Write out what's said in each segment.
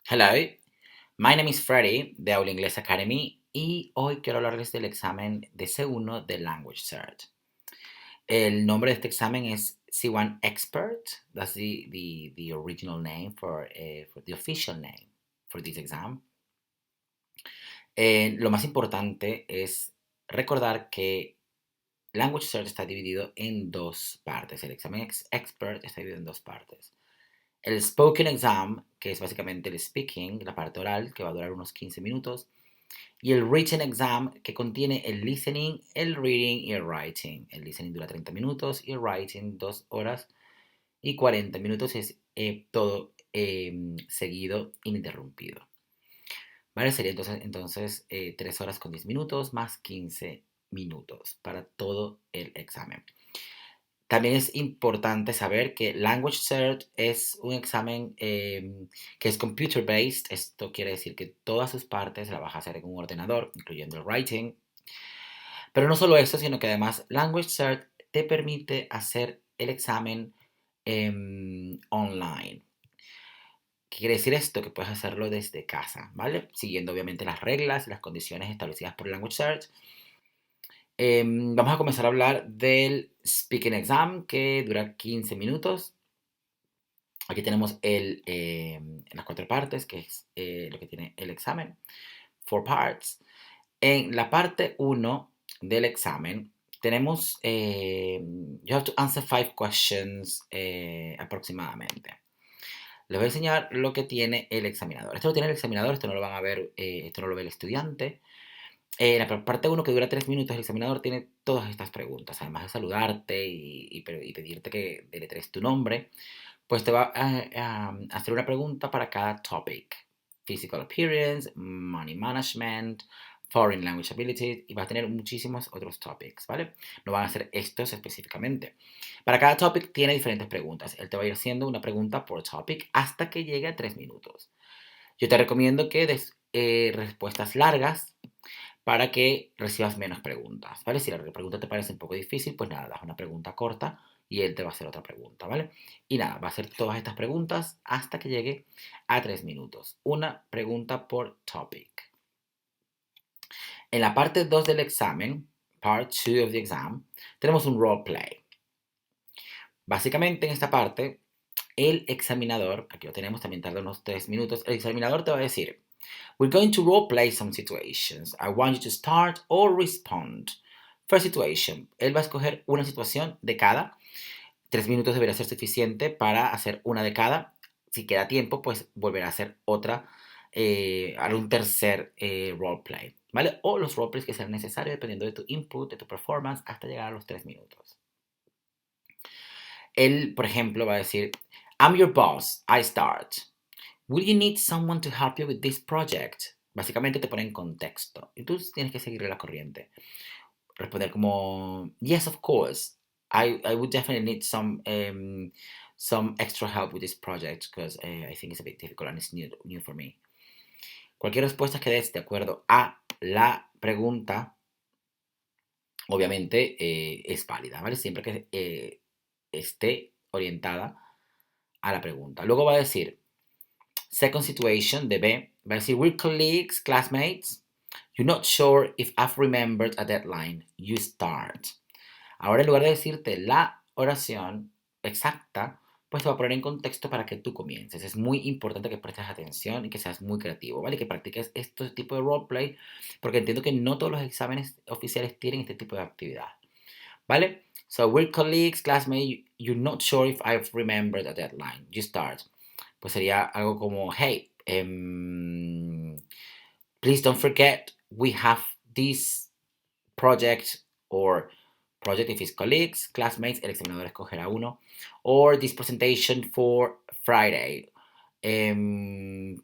Hello, my name is Freddy de Aula Inglés Academy y hoy quiero hablarles del examen de C1 de Language Cert. El nombre de este examen es C1 Expert. That's the original name for the official name for this exam. Lo más importante es recordar que Language Cert está dividido en dos partes. El examen Expert está dividido en dos partes. El Spoken Exam, que es básicamente el speaking, la parte oral, que va a durar unos 15 minutos. Y el Written Exam, que contiene el listening, el reading y el writing. El listening dura 30 minutos y el writing 2 horas y 40 minutos. Es todo seguido, ininterrumpido. ¿Vale? Sería entonces 3 horas con 10 minutos más 15 minutos para todo el examen. También es importante saber que Language Cert es un examen que es computer based. Esto quiere decir que todas sus partes las vas a hacer en un ordenador, incluyendo el writing. Pero no solo eso, sino que además Language Cert te permite hacer el examen online. ¿Qué quiere decir esto? Que puedes hacerlo desde casa, ¿vale? Siguiendo obviamente las reglas y las condiciones establecidas por Language Cert. Vamos a comenzar a hablar del Speaking Exam, que dura 15 minutos. Aquí tenemos las 4 partes, que es lo que tiene el examen. 4 parts. En la parte 1 del examen tenemos, you have to answer 5 questions aproximadamente. Les voy a enseñar lo que tiene el examinador. Esto lo tiene el examinador, esto no lo van a ver, esto no lo ve el estudiante. En la parte 1, que dura 3 minutos, el examinador tiene todas estas preguntas. Además de saludarte y pedirte que deletres tu nombre, pues te va a hacer una pregunta para cada topic. Physical appearance, money management, foreign language ability, y va a tener muchísimos otros topics, ¿vale? No van a ser estos específicamente. Para cada topic tiene diferentes preguntas. Él te va a ir haciendo una pregunta por topic hasta que llegue a 3 minutos. Yo te recomiendo que des respuestas largas para que recibas menos preguntas, ¿vale? Si la pregunta te parece un poco difícil, pues nada, das una pregunta corta y él te va a hacer otra pregunta, ¿vale? Y nada, va a hacer todas estas preguntas hasta que llegue a 3 minutos. Una pregunta por topic. En la parte 2 del examen, part 2 of the exam, tenemos un role play. Básicamente en esta parte, el examinador, aquí lo tenemos, también tarda unos 3 minutos, el examinador te va a decir: we're going to role play some situations. I want you to start or respond. First situation. Él va a escoger una situación de cada. 3 minutos debería ser suficiente para hacer una de cada. Si queda tiempo, pues volverá a hacer otra, un tercer roleplay, ¿vale? O los roleplays que sean necesarios dependiendo de tu input, de tu performance, hasta llegar a los 3 minutos. Él, por ejemplo, va a decir: I'm your boss, I start. Will you need someone to help you with this project? Básicamente te pone en contexto y tú tienes que seguirle la corriente. Responder como: yes, of course. I would definitely need some extra help with this project because I think it's a bit difficult and it's new for me. Cualquier respuesta que des de acuerdo a la pregunta, obviamente es válida, ¿vale? Siempre que esté orientada a la pregunta. Luego va a decir: second situation, de B, va a decir: we're colleagues, classmates. You're not sure if I've remembered a deadline. You start. Ahora, en lugar de decirte la oración exacta, pues te va a poner en contexto para que tú comiences. Es muy importante que prestes atención y que seas muy creativo, ¿vale? Que practiques este tipo de roleplay, porque entiendo que no todos los exámenes oficiales tienen este tipo de actividad, ¿vale? So, we're colleagues, classmates. You're not sure if I've remembered a deadline. You start. Pues sería algo como: hey, please don't forget we have this project, or project if it's colleagues, classmates, el examinador escogerá uno, or this presentation for Friday. Did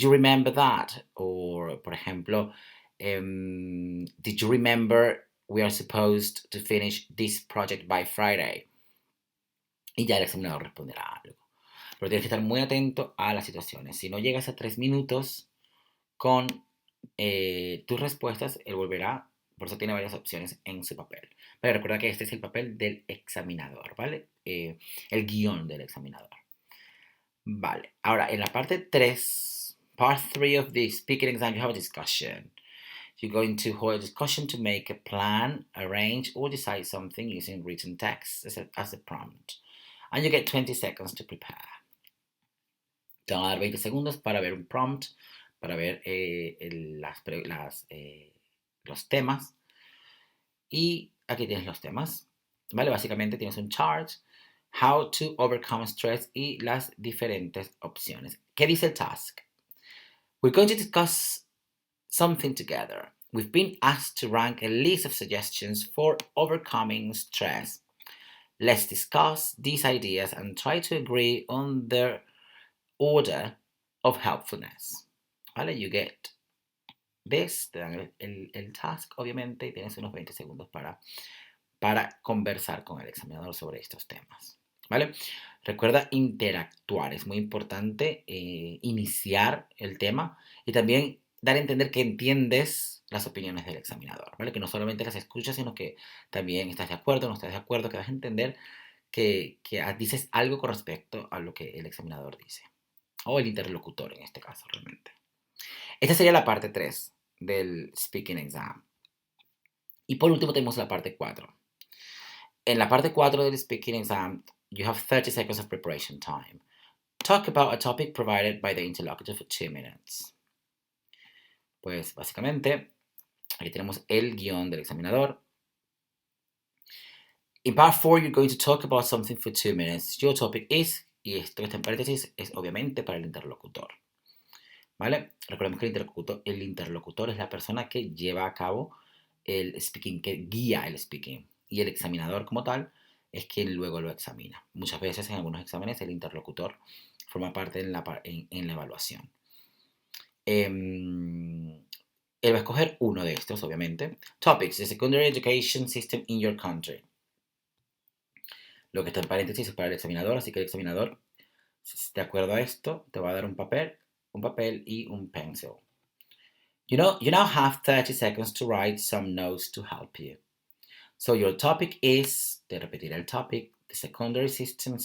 you remember that? Or, por ejemplo, did you remember we are supposed to finish this project by Friday? Y ya el examinador responderá algo. Pero tienes que estar muy atento a las situaciones. Si no llegas a 3 minutos con tus respuestas, él volverá. Por eso tiene varias opciones en su papel. Pero recuerda que este es el papel del examinador, ¿vale? El guión del examinador. Vale, ahora en la parte 3 Part 3 of the speaking exam, you have a discussion. You're going to hold a discussion to make a plan, arrange, or decide something using written text as a prompt. And you get 20 seconds to prepare. Te van a dar 20 segundos para ver un prompt, para ver los temas. Y aquí tienes los temas, ¿vale? Básicamente tienes un chart, how to overcome stress y las diferentes opciones. ¿Qué dice el task? We're going to discuss something together. We've been asked to rank a list of suggestions for overcoming stress. Let's discuss these ideas and try to agree on their order of helpfulness. ¿Vale? You get this, te dan el task, obviamente, y tienes unos 20 segundos para conversar con el examinador sobre estos temas. ¿Vale? Recuerda interactuar, es muy importante iniciar el tema y también dar a entender que entiendes las opiniones del examinador, ¿vale? Que no solamente las escuchas, sino que también estás de acuerdo, no estás de acuerdo, que vas a entender que dices algo con respecto a lo que el examinador dice, o el interlocutor en este caso realmente. Esta sería la parte 3 del speaking exam. Y por último tenemos la parte 4. En la parte 4 del speaking exam, you have 30 seconds of preparation time. Talk about a topic provided by the interlocutor for 2 minutes. Pues básicamente, aquí tenemos el guión del examinador. In part 4, you're going to talk about something for 2 minutes. Your topic is, y esto que está en paréntesis, es obviamente para el interlocutor. ¿Vale? Recordemos que el interlocutor es la persona que lleva a cabo el speaking, que guía el speaking. Y el examinador como tal es quien luego lo examina. Muchas veces en algunos exámenes el interlocutor forma parte en la evaluación. Él va a escoger uno de estos, obviamente. Topics: the secondary education system in your country. Lo que está en paréntesis es para el examinador, así que el examinador, de acuerdo a esto, te va a dar un papel y un pencil. You now have 30 seconds to write some notes to help you. So your topic is, te repetiré el topic, the secondary education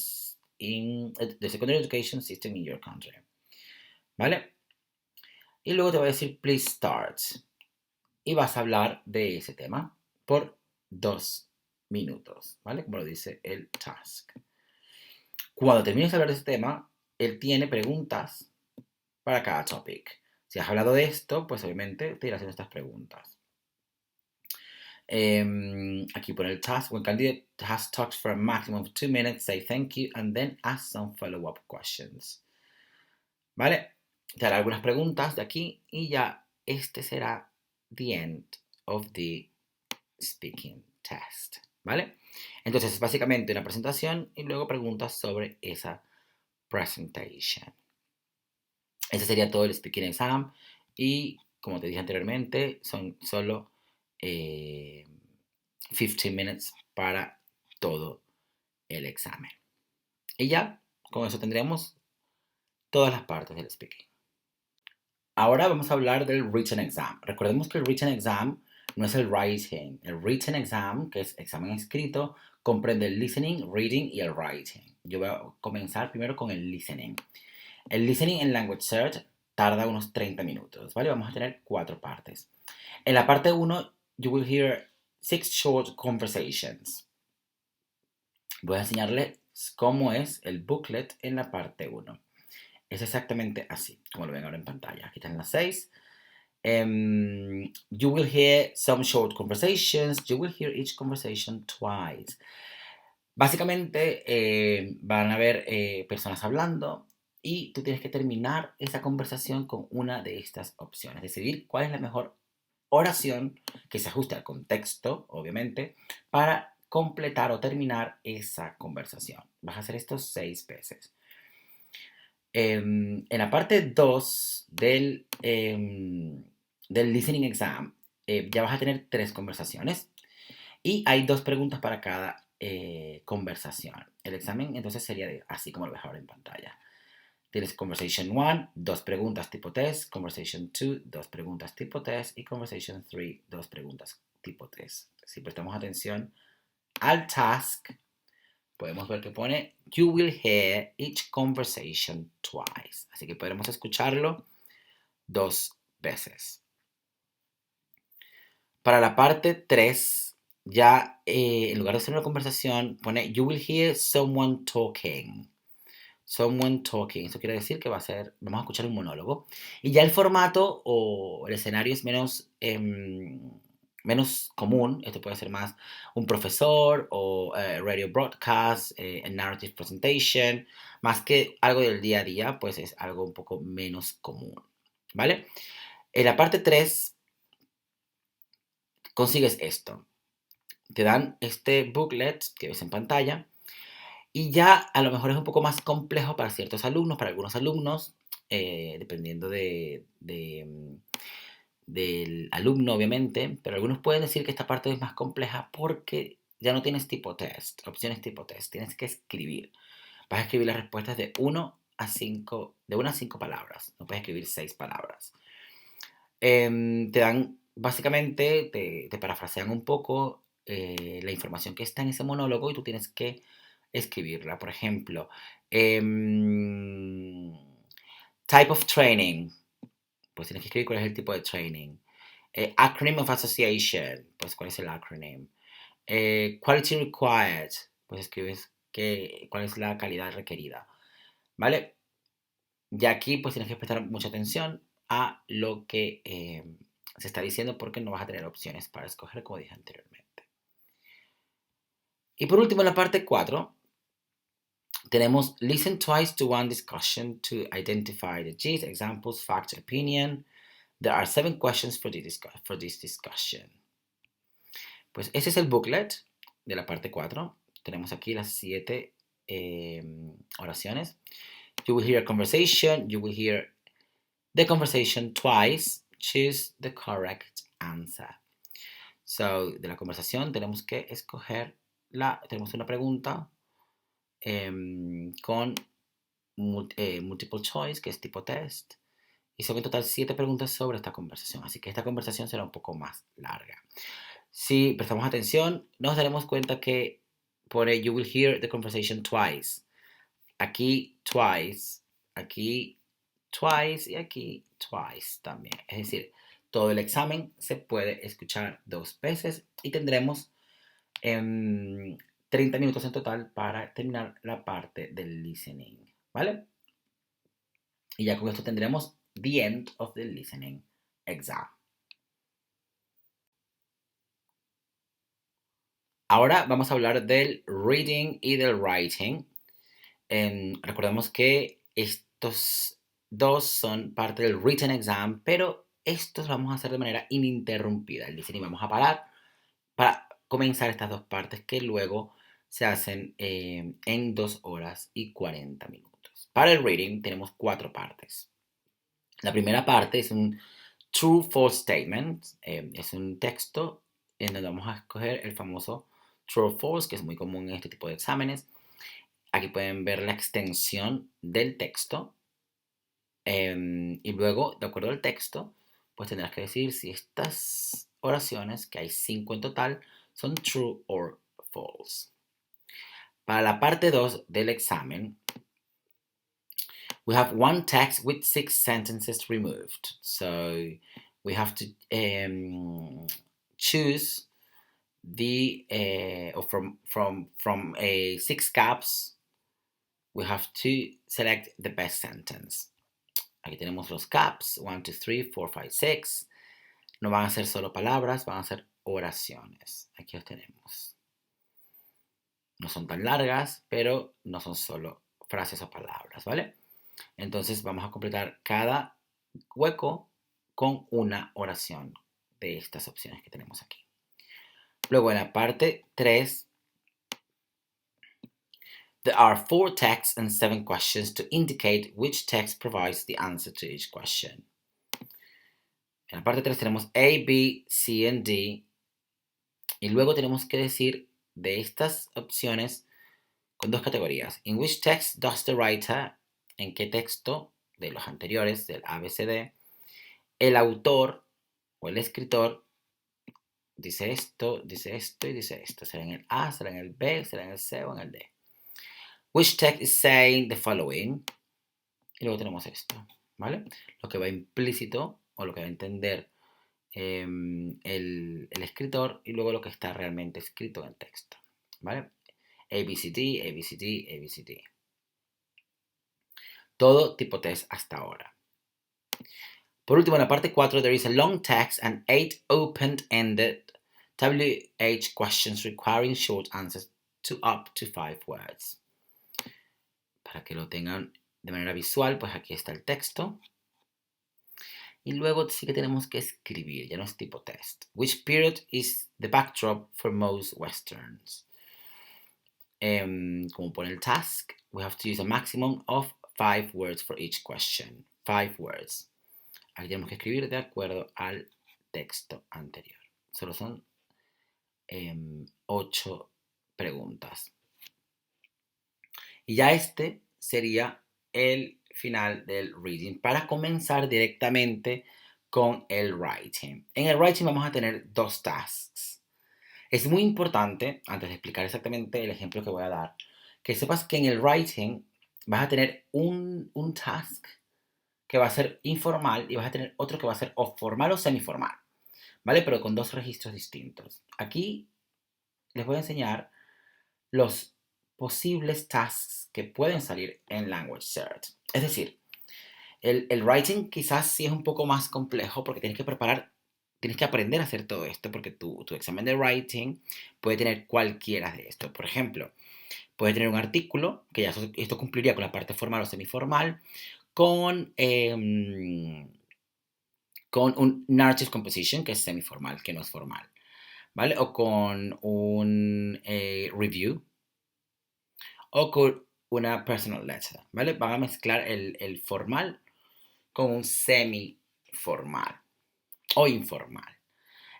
system in your country. ¿Vale? Y luego te va a decir, please start. Y vas a hablar de ese tema por 2 minutos, ¿vale? Como lo dice el task. Cuando termines de hablar de ese tema, él tiene preguntas para cada topic. Si has hablado de esto, pues obviamente te irá haciendo estas preguntas. Aquí pone el task. When candidate has talked for a maximum of 2 minutes, say thank you and then ask some follow-up questions. ¿Vale? Te haré algunas preguntas de aquí y ya este será the end of the speaking test. ¿Vale? Entonces es básicamente una presentación y luego preguntas sobre esa presentation. Ese sería todo el speaking exam y como te dije anteriormente son solo 15 minutes para todo el examen. Y ya, con eso tendremos todas las partes del speaking. Ahora vamos a hablar del written exam. Recordemos que el written exam no es el writing. El written exam, que es examen escrito, comprende el listening, reading y el writing. Yo voy a comenzar primero con el listening. El listening en Language Search tarda unos 30 minutos, ¿vale? Vamos a tener 4 partes. En la parte 1, you will hear 6 short conversations. Voy a enseñarles cómo es el booklet en la parte 1. Es exactamente así, como lo ven ahora en pantalla. Aquí están las 6. You will hear some short conversations. You will hear each conversation twice. Básicamente van a haber personas hablando y tú tienes que terminar esa conversación con una de estas opciones. Decidir cuál es la mejor oración que se ajuste al contexto, obviamente, para completar o terminar esa conversación. Vas a hacer esto 6 veces. En la parte 2 del listening exam ya vas a tener 3 conversaciones y hay 2 preguntas para cada conversación. El examen entonces sería así como lo ves ahora en pantalla. Tienes Conversation 1, 2 preguntas tipo test, Conversation 2, 2 preguntas tipo test y Conversation 3, 2 preguntas tipo test. Si prestamos atención al task, podemos ver que pone You will hear each conversation twice. Así que podremos escucharlo 2 veces. Para la parte 3, ya en lugar de hacer una conversación, pone you will hear someone talking. Someone talking. Eso quiere decir que vamos a escuchar un monólogo. Y ya el formato o el escenario es menos común. Esto puede ser más un profesor o radio broadcast, a narrative presentation. Más que algo del día a día, pues es algo un poco menos común. ¿Vale? En la parte 3 consigues esto. Te dan este booklet que ves en pantalla. Y ya a lo mejor es un poco más complejo para ciertos alumnos, para algunos alumnos, dependiendo del alumno, obviamente, pero algunos pueden decir que esta parte es más compleja porque ya no tienes tipo test, opciones tipo test, tienes que escribir. Vas a escribir las respuestas de 1 a 5, de 1 a 5 palabras, no puedes escribir 6 palabras. Te dan, básicamente, te parafrasean un poco la información que está en ese monólogo y tú tienes que escribirla. Por ejemplo, type of training, pues tienes que escribir cuál es el tipo de training. Acronym of association, pues cuál es el acronym. Quality required, pues escribes cuál es la calidad requerida. ¿Vale? Y aquí pues tienes que prestar mucha atención a lo que se está diciendo porque no vas a tener opciones para escoger como dije anteriormente. Y por último, en la parte 4, tenemos listen twice to one discussion to identify the gist, examples, facts, opinion. There are 7 questions for this discussion. Pues ese es el booklet de la parte 4. Tenemos aquí las 7 oraciones. You will hear a conversation. You will hear the conversation twice. Choose the correct answer. So, de la conversación tenemos que escoger tenemos una pregunta con multiple choice, que es tipo test. Y son en total 7 preguntas sobre esta conversación. Así que esta conversación será un poco más larga. Si prestamos atención, nos daremos cuenta que pone you will hear the conversation twice. Aquí twice, aquí twice y aquí twice también. Es decir, todo el examen se puede escuchar 2 veces y tendremos 30 minutos en total para terminar la parte del listening, ¿vale? Y ya con esto tendremos the end of the listening exam. Ahora vamos a hablar del reading y del writing. Recordemos que estos dos son parte del written exam, pero estos vamos a hacer de manera ininterrumpida. El listening vamos a parar para comenzar estas 2 partes que luego se hacen en 2 horas y 40 minutos. Para el reading tenemos 4 partes. La primera parte es un true-false statement, es un texto en donde vamos a escoger el famoso true o false, que es muy común en este tipo de exámenes. Aquí pueden ver la extensión del texto y luego, de acuerdo al texto, pues tendrás que decir si estas oraciones, que hay 5 en total, son true or false. Para la parte 2 del examen, we have one text with 6 sentences removed. So we have to choose or from 6 gaps, we have to select the best sentence. Aquí tenemos los gaps, 1, 2, 3, 4, 5, 6. No van a ser solo palabras, van a ser oraciones. Aquí los tenemos. No son tan largas, pero no son solo frases o palabras, ¿vale? Entonces vamos a completar cada hueco con una oración de estas opciones que tenemos aquí. Luego en la parte 3, there are 4 texts and 7 questions to indicate which text provides the answer to each question. En la parte 3 tenemos A, B, C and D. Y luego tenemos que decir de estas opciones con 2 categorías. In which text does the writer, en qué texto de los anteriores, del ABCD, el autor o el escritor dice esto y dice esto. Será en el A, será en el B, será en el C o en el D. Which text is saying the following. Y luego tenemos esto. ¿vale? Lo que va implícito o lo que va a entender el escritor y luego lo que está realmente escrito en el texto, ¿vale? ABCD, ABCD, ABCD. Todo tipo test hasta ahora. Por último, en la parte 4, there is a long text and 8 open-ended WH questions requiring short answers to up to 5 words. Para que lo tengan de manera visual, pues aquí está el texto. Y luego sí que tenemos que escribir, ya no es tipo test. Which period is the backdrop for most westerns? Como pone el task, we have to use a maximum of 5 words for each question. 5 words. Aquí tenemos que escribir de acuerdo al texto anterior. Solo son 8 preguntas. Y ya este sería el final del reading para comenzar directamente con el writing. En el writing vamos a tener 2 tasks. Es muy importante, antes de explicar exactamente el ejemplo que voy a dar, que sepas que en el writing vas a tener un task que va a ser informal y vas a tener otro que va a ser o formal o semiformal, ¿vale? Pero con 2 registros distintos. Aquí les voy a enseñar los posibles tasks que pueden salir en Language Search. Es decir, el writing quizás sí es un poco más complejo porque tienes que preparar, tienes que aprender a hacer todo esto porque tu examen de writing puede tener cualquiera de estos. Por ejemplo, puede tener un artículo, que ya esto cumpliría con la parte formal o semiformal, con un narrative composition, que es semiformal, que no es formal, ¿vale? O con un review, o con una personal letter, ¿vale? Van a mezclar el formal con un semi-formal o informal.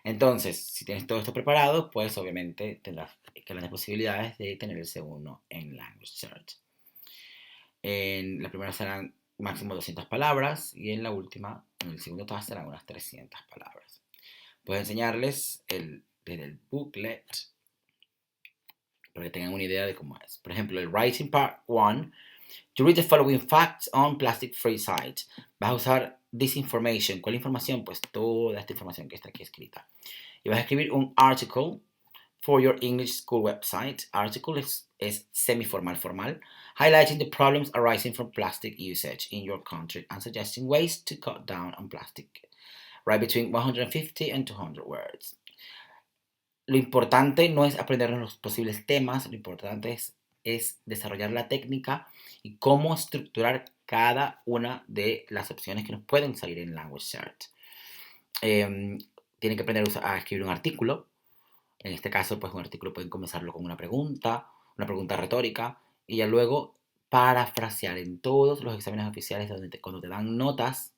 Entonces, si tienes todo esto preparado, pues obviamente tendrás grandes posibilidades de tener el segundo en Language Search. En la primera serán máximo 200 palabras y en la última, en el segundo task, serán unas 300 palabras. Puedo enseñarles desde el booklet para que tengan una idea de cómo es. Por ejemplo, el Writing Part 1. To read the following facts on plastic-free sites. Vas a usar this information. ¿Cuál información? Pues toda esta información que está aquí escrita. Y vas a escribir un article for your English school website. Article es semi-formal, formal. Highlighting the problems arising from plastic usage in your country and suggesting ways to cut down on plastic. Write between 150 and 200 words. Lo importante no es aprendernos los posibles temas, lo importante es desarrollar la técnica y cómo estructurar cada una de las opciones que nos pueden salir en Language Search. Tienen que aprender a escribir un artículo. En este caso, pues un artículo pueden comenzarlo con una pregunta retórica, y ya luego parafrasear en todos los exámenes oficiales cuando te dan notas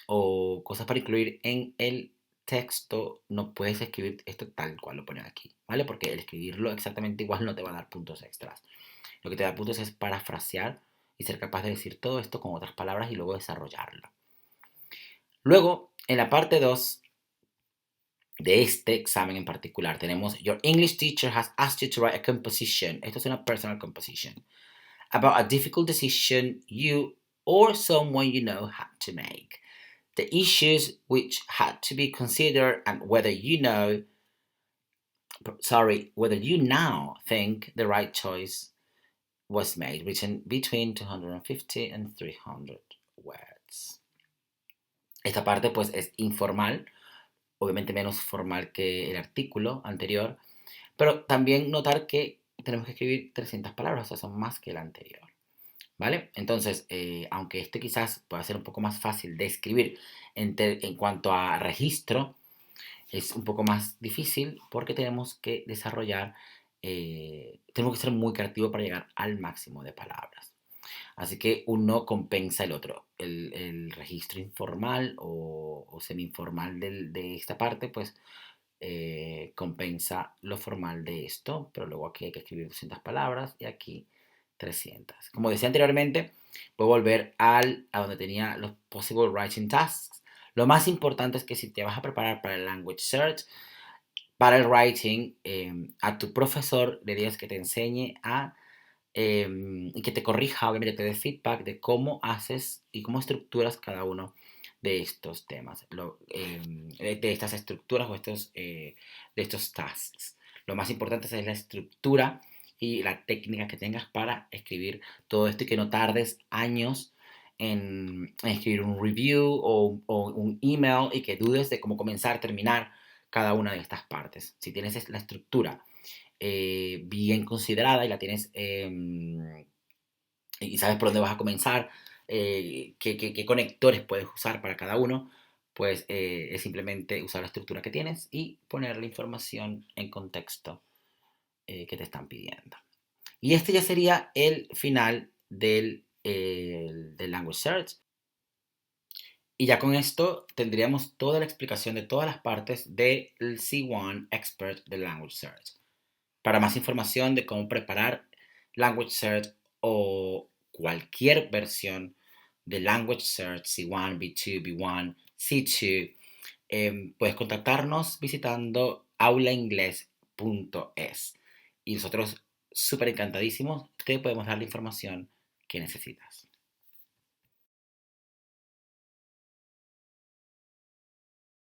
o cosas para incluir en el texto, no puedes escribir esto tal cual lo ponen aquí, ¿vale? Porque el escribirlo exactamente igual no te va a dar puntos extras. Lo que te da puntos es parafrasear y ser capaz de decir todo esto con otras palabras y luego desarrollarlo. Luego, en la parte 2 de este examen en particular, tenemos Your English teacher has asked you to write a composition. Esto es una personal composition. About a difficult decision you or someone you know had to make. The issues which had to be considered and whether you now think the right choice was made, written between 250 and 300 words. Esta parte pues es informal, obviamente menos formal que el artículo anterior, pero también notar que tenemos que escribir 300 palabras, o sea, son más que el anterior. ¿Vale? Entonces, aunque este quizás pueda ser un poco más fácil de escribir en cuanto a registro, es un poco más difícil porque tenemos que desarrollar, tenemos que ser muy creativos para llegar al máximo de palabras. Así que uno compensa el otro. El registro informal o semi-informal de esta parte, pues compensa lo formal de esto, pero luego aquí hay que escribir 200 palabras y aquí 300. Como decía anteriormente, voy a volver a donde tenía los possible writing tasks. Lo más importante es que si te vas a preparar para el Language Search, para el writing, a tu profesor le digas que te enseñe a y que te corrija, obviamente te dé feedback de cómo haces y cómo estructuras cada uno de estos temas, de estas estructuras o de estos tasks. Lo más importante es la estructura y la técnica que tengas para escribir todo esto y que no tardes años en escribir un review o un email y que dudes de cómo comenzar, terminar cada una de estas partes. Si tienes la estructura bien considerada y la tienes y sabes por dónde vas a comenzar, qué conectores puedes usar para cada uno, pues es simplemente usar la estructura que tienes y poner la información en contexto que te están pidiendo. Y este ya sería el final del Language Search. Y ya con esto tendríamos toda la explicación de todas las partes del C1 Expert de Language Search. Para más información de cómo preparar Language Search o cualquier versión de Language Search C1, B2, B1, C2, puedes contactarnos visitando aulaingles.es. Y nosotros, súper encantadísimos, te podemos dar la información que necesitas.